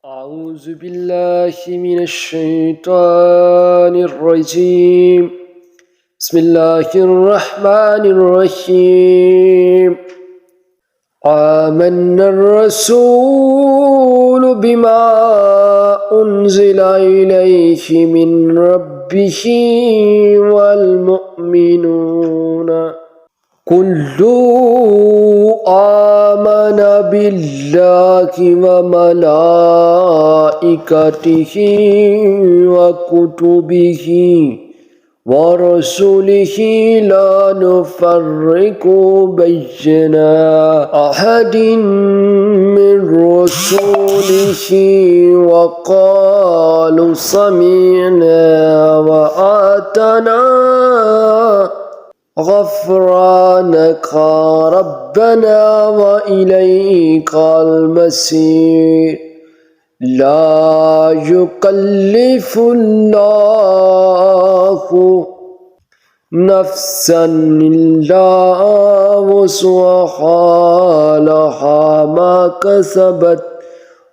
أعوذ بالله من الشيطان الرجيم. بسم الله الرحمن الرحيم. آمن الرسول بما أنزل إليه من ربه والمؤمنون كل آمن بالله وملائكته وكتبه ورسله لا نفرق بين أحد من رسله وقالوا سمعنا وأطعنا غفرانك ربنا وإليك المصير. لا يكلف الله نفسا إلا وسعها لها ما كسبت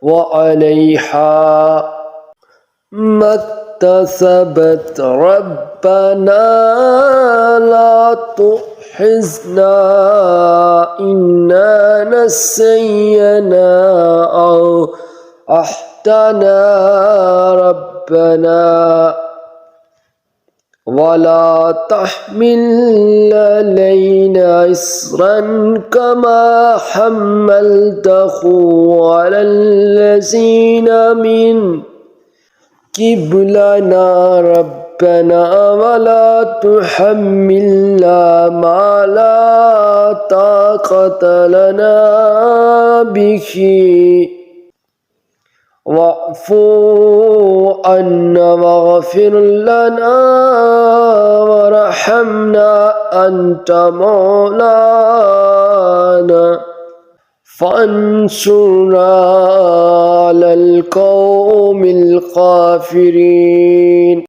وعليها ما اكتسبت. ربنا لا تحزنا إنا نسينا أو أحتنا ربنا ولا تحمل علينا إصرا كما حملته على الذين من قبلنا ربنا ولا تحملنا ما لا طاقة لنا به واعف عنا واغفر لنا وارحمنا أنت مولانا فانصرنا على القوم الكافرين.